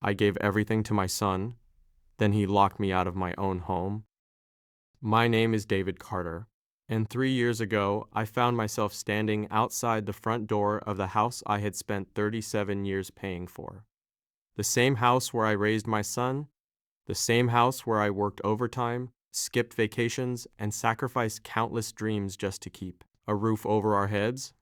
I gave everything to my son. Then he locked me out of my own home. My name is David Carter, and 3 years ago, I found myself standing outside the front door of the house I had spent 37 years paying for. The same house where I raised my son, the same house where I worked overtime, skipped vacations, and sacrificed countless dreams just to keep a roof over our heads.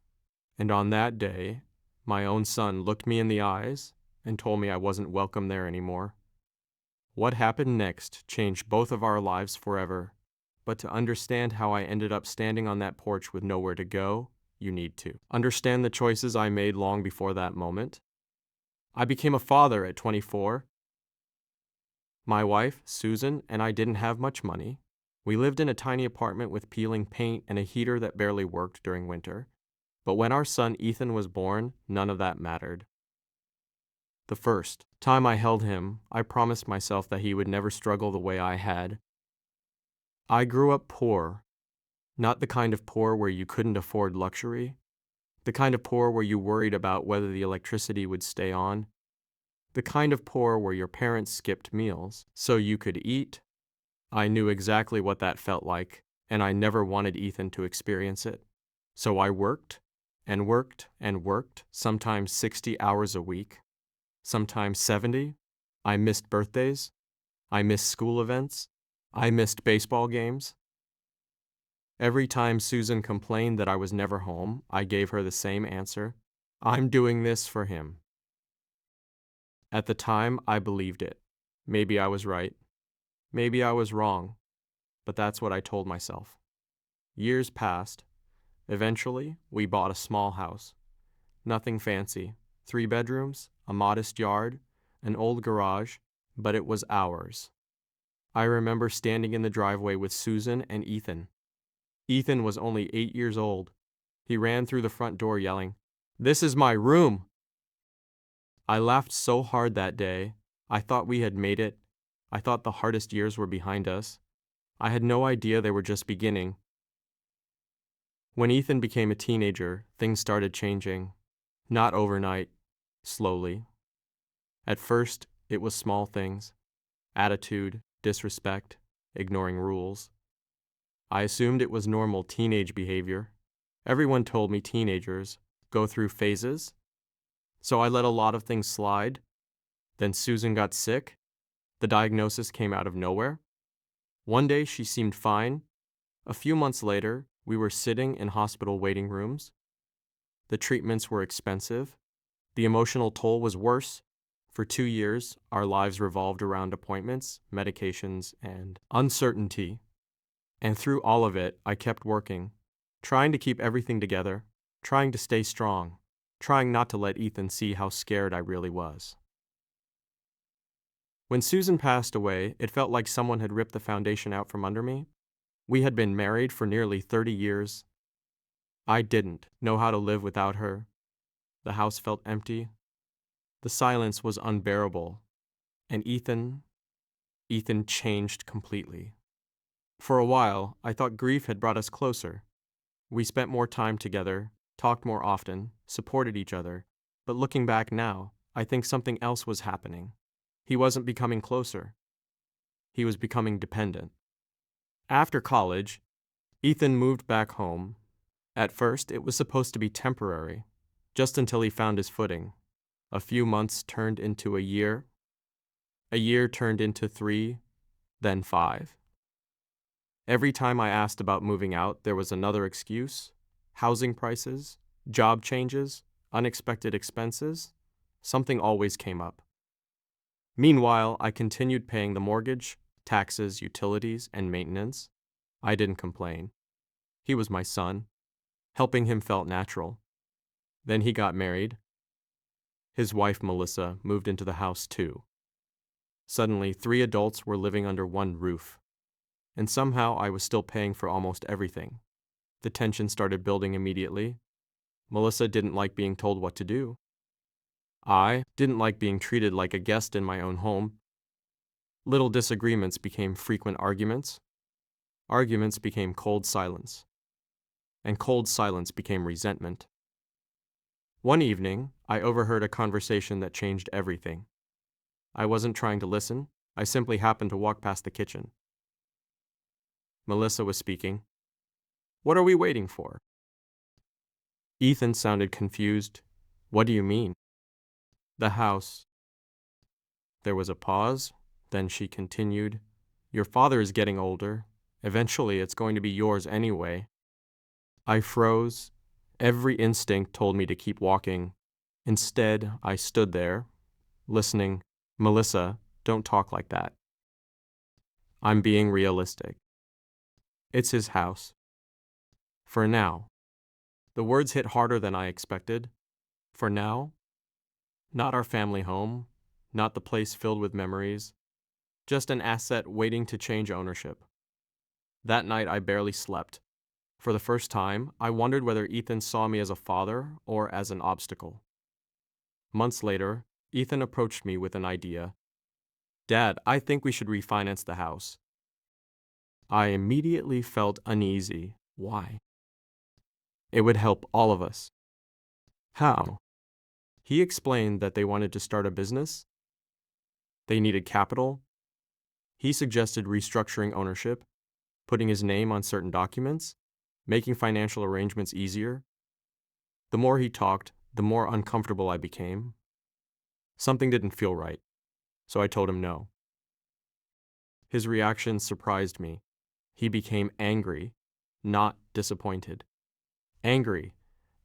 And on that day, my own son looked me in the eyes and told me I wasn't welcome there anymore. What happened next changed both of our lives forever. But to understand how I ended up standing on that porch with nowhere to go, you need to understand the choices I made long before that moment. I became a father at 24. My wife, Susan, and I didn't have much money. We lived in a tiny apartment with peeling paint and a heater that barely worked during winter. But when our son Ethan was born, none of that mattered. The first time I held him, I promised myself that he would never struggle the way I had. I grew up poor, not the kind of poor where you couldn't afford luxury, the kind of poor where you worried about whether the electricity would stay on, the kind of poor where your parents skipped meals so you could eat. I knew exactly what that felt like, and I never wanted Ethan to experience it. So I worked and worked and worked, sometimes 60 hours a week, sometimes 70. I missed birthdays. I missed school events. I missed baseball games. Every time Susan complained that I was never home, I gave her the same answer. I'm doing this for him. At the time, I believed it. Maybe I was right. Maybe I was wrong. But that's what I told myself. Years passed. Eventually, we bought a small house. Nothing fancy. 3 bedrooms, a modest yard, an old garage, but it was ours. I remember standing in the driveway with Susan and Ethan. Ethan was only 8 years old. He ran through the front door yelling, "This is my room!" I laughed so hard that day. I thought we had made it. I thought the hardest years were behind us. I had no idea they were just beginning. When Ethan became a teenager, things started changing. Not overnight, slowly. At first, it was small things. Attitude, disrespect, ignoring rules. I assumed it was normal teenage behavior. Everyone told me teenagers go through phases. So I let a lot of things slide. Then Susan got sick. The diagnosis came out of nowhere. One day she seemed fine. A few months later, we were sitting in hospital waiting rooms. The treatments were expensive. The emotional toll was worse. For 2 years, our lives revolved around appointments, medications, and uncertainty. And through all of it, I kept working, trying to keep everything together, trying to stay strong, trying not to let Ethan see how scared I really was. When Susan passed away, it felt like someone had ripped the foundation out from under me. We had been married for nearly 30 years. I didn't know how to live without her. The house felt empty. The silence was unbearable. And Ethan changed completely. For a while, I thought grief had brought us closer. We spent more time together, talked more often, supported each other. But looking back now, I think something else was happening. He wasn't becoming closer. He was becoming dependent. After college, Ethan moved back home. At first, it was supposed to be temporary, just until he found his footing. A few months turned into a year. A year turned into 3, then 5. Every time I asked about moving out, there was another excuse. Housing prices, job changes, unexpected expenses. Something always came up. Meanwhile, I continued paying the mortgage, taxes, utilities, and maintenance. I didn't complain. He was my son. Helping him felt natural. Then he got married. His wife, Melissa, moved into the house too. Suddenly, 3 adults were living under one roof. And somehow I was still paying for almost everything. The tension started building immediately. Melissa didn't like being told what to do. I didn't like being treated like a guest in my own home. Little disagreements became frequent arguments. Arguments became cold silence. And cold silence became resentment. One evening, I overheard a conversation that changed everything. I wasn't trying to listen. I simply happened to walk past the kitchen. Melissa was speaking. What are we waiting for? Ethan sounded confused. What do you mean? The house. There was a pause. Then she continued. Your father is getting older. Eventually, it's going to be yours anyway. I froze. Every instinct told me to keep walking. Instead, I stood there, listening. Melissa, don't talk like that. I'm being realistic. It's his house. For now. The words hit harder than I expected. For now, not our family home, not the place filled with memories, just an asset waiting to change ownership. That night, I barely slept. For the first time, I wondered whether Ethan saw me as a father or as an obstacle. Months later, Ethan approached me with an idea. Dad, I think we should refinance the house. I immediately felt uneasy. Why? It would help all of us. How? He explained that they wanted to start a business. They needed capital. He suggested restructuring ownership, putting his name on certain documents, making financial arrangements easier. The more he talked, the more uncomfortable I became. Something didn't feel right, so I told him no. His reaction surprised me. He became angry, not disappointed. Angry.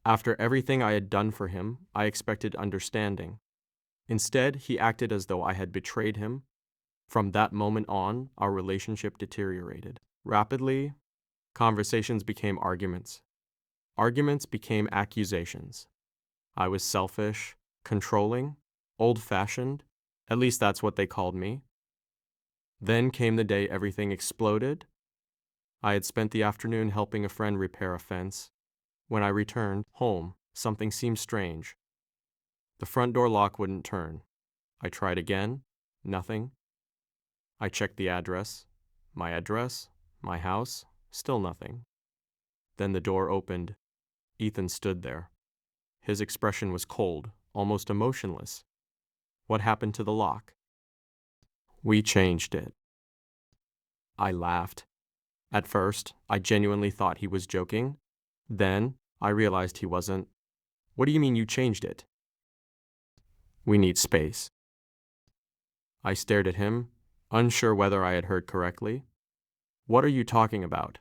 After everything I had done for him, I expected understanding. Instead, he acted as though I had betrayed him. From that moment on, our relationship deteriorated. Rapidly, conversations became arguments. Arguments became accusations. I was selfish, controlling, old-fashioned. At least that's what they called me. Then came the day everything exploded. I had spent the afternoon helping a friend repair a fence. When I returned home, something seemed strange. The front door lock wouldn't turn. I tried again. Nothing. I checked the address, my house, still nothing. Then the door opened. Ethan stood there. His expression was cold, almost emotionless. What happened to the lock? We changed it. I laughed. At first, I genuinely thought he was joking. Then, I realized he wasn't. What do you mean you changed it? We need space. I stared at him, unsure whether I had heard correctly. What are you talking about?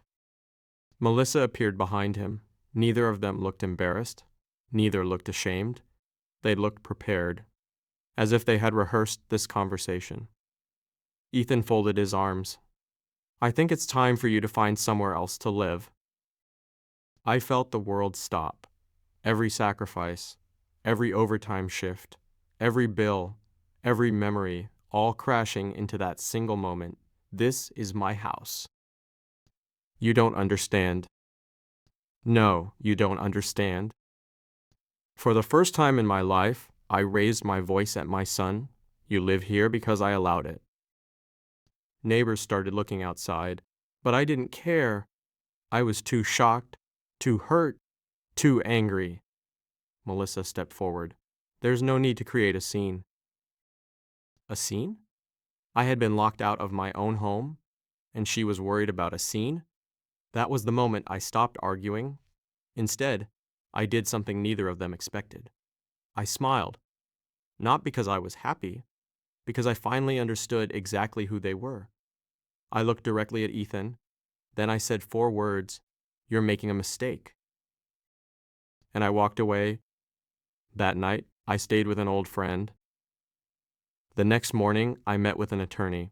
Melissa appeared behind him. Neither of them looked embarrassed. Neither looked ashamed. They looked prepared, as if they had rehearsed this conversation. Ethan folded his arms. I think it's time for you to find somewhere else to live. I felt the world stop. Every sacrifice, every overtime shift, every bill, every memory, all crashing into that single moment. This is my house. You don't understand. No, you don't understand. For the first time in my life, I raised my voice at my son. You live here because I allowed it. Neighbors started looking outside, but I didn't care. I was too shocked, too hurt, too angry. Melissa stepped forward. There's no need to create a scene. A scene? I had been locked out of my own home, and she was worried about a scene? That was the moment I stopped arguing. Instead, I did something neither of them expected. I smiled. Not because I was happy, because I finally understood exactly who they were. I looked directly at Ethan. Then I said 4 words, "You're making a mistake." And I walked away. That night, I stayed with an old friend. The next morning, I met with an attorney.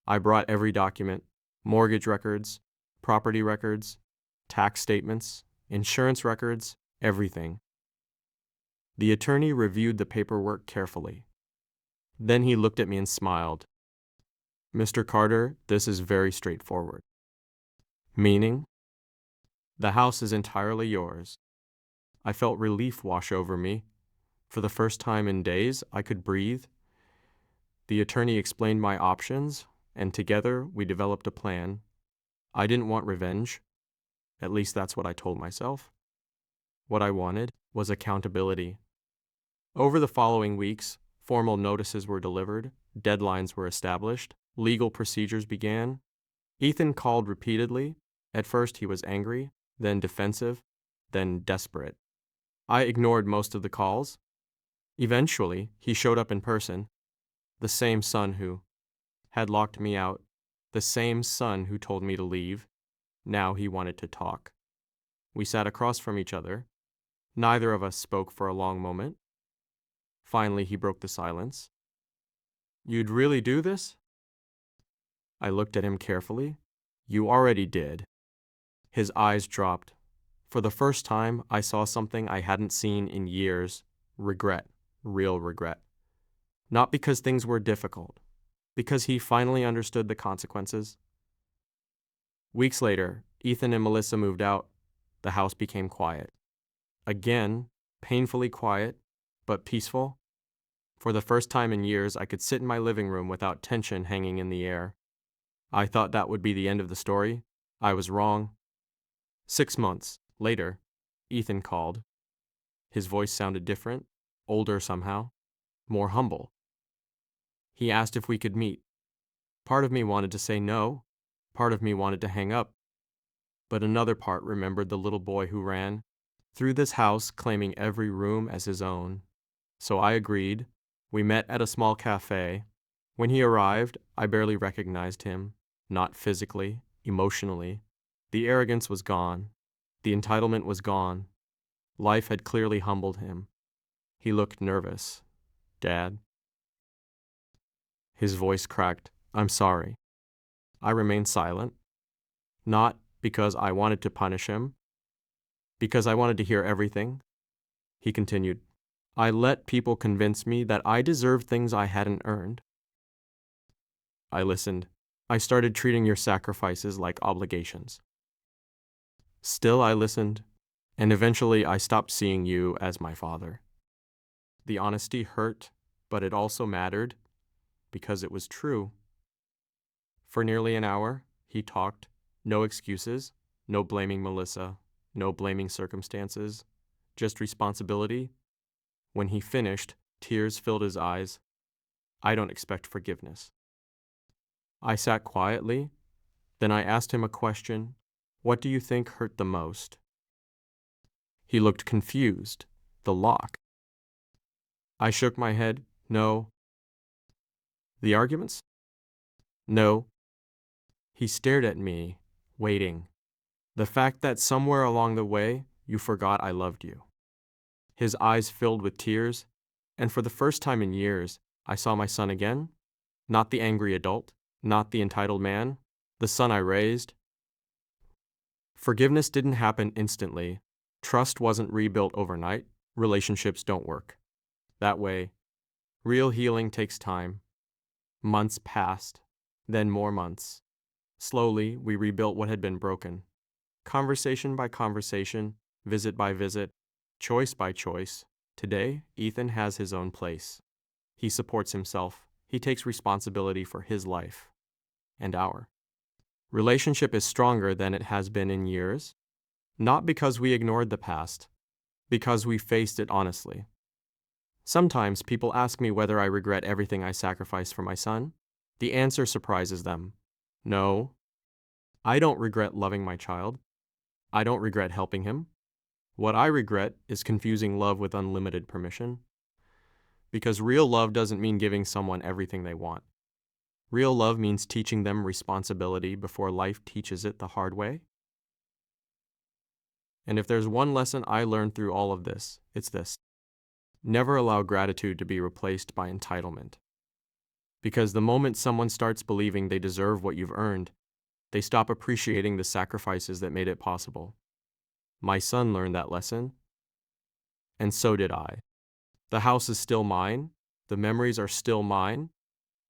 I brought every document, mortgage records, property records, tax statements, insurance records, everything. The attorney reviewed the paperwork carefully. Then he looked at me and smiled. Mr. Carter, this is very straightforward. Meaning? The house is entirely yours. I felt relief wash over me. For the first time in days, I could breathe. The attorney explained my options, and together we developed a plan. I didn't want revenge. At least that's what I told myself. What I wanted was accountability. Over the following weeks, Formal notices were delivered, deadlines were established, legal procedures began. Ethan called repeatedly. At first he was angry, then defensive, then desperate. I ignored most of the calls. Eventually, he showed up in person, the same son who had locked me out, the same son who told me to leave. Now he wanted to talk. We sat across from each other. Neither of us spoke for a long moment. Finally, he broke the silence. "You'd really do this?" I looked at him carefully. "You already did." His eyes dropped. For the first time, I saw something I hadn't seen in years. Regret. Real regret. Not because things were difficult, because he finally understood the consequences. Weeks later, Ethan and Melissa moved out. The house became quiet. Again, painfully quiet, but peaceful. For the first time in years, I could sit in my living room without tension hanging in the air. I thought that would be the end of the story. I was wrong. 6 months later, Ethan called. His voice sounded different, older somehow, more humble. He asked if we could meet. Part of me wanted to say no. Part of me wanted to hang up. But another part remembered the little boy who ran through this house claiming every room as his own. So I agreed. We met at a small cafe. When he arrived, I barely recognized him, not physically, emotionally. The arrogance was gone. The entitlement was gone. Life had clearly humbled him. He looked nervous. "Dad?" His voice cracked. "I'm sorry." I remained silent. Not because I wanted to punish him, because I wanted to hear everything. He continued, "I let people convince me that I deserved things I hadn't earned." I listened. "I started treating your sacrifices like obligations." Still I listened, and eventually I stopped seeing you as my father. The honesty hurt, but it also mattered, because it was true. For nearly an hour, he talked. No excuses, no blaming Melissa, no blaming circumstances, just responsibility. When he finished, tears filled his eyes. I don't expect forgiveness. I sat quietly. Then I asked him a question. "What do you think hurt the most?" He looked confused. The lock. I shook my head. "No." "The arguments?" "No." He stared at me, waiting. "The fact that somewhere along the way, you forgot I loved you." His eyes filled with tears, and for the first time in years, I saw my son again. Not the angry adult, not the entitled man, the son I raised. Forgiveness didn't happen instantly. Trust wasn't rebuilt overnight. Relationships don't work that way. Real healing takes time. Months passed, then more months. Slowly, we rebuilt what had been broken. Conversation by conversation, visit by visit, choice by choice. Today, Ethan has his own place. He supports himself. He takes responsibility for his life and our relationship is stronger than it has been in years, not because we ignored the past, because we faced it honestly. Sometimes people ask me whether I regret everything I sacrificed for my son. The answer surprises them. No, I don't regret loving my child. I don't regret helping him. What I regret is confusing love with unlimited permission. Because real love doesn't mean giving someone everything they want. Real love means teaching them responsibility before life teaches it the hard way. And if there's one lesson I learned through all of this, it's this. Never allow gratitude to be replaced by entitlement. Because the moment someone starts believing they deserve what you've earned, they stop appreciating the sacrifices that made it possible. My son learned that lesson, and so did I. The house is still mine, the memories are still mine,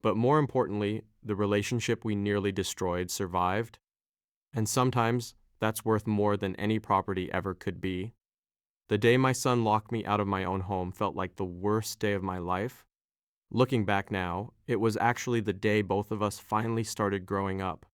but more importantly, the relationship we nearly destroyed survived, and sometimes that's worth more than any property ever could be. The day my son locked me out of my own home felt like the worst day of my life. Looking back now, it was actually the day both of us finally started growing up.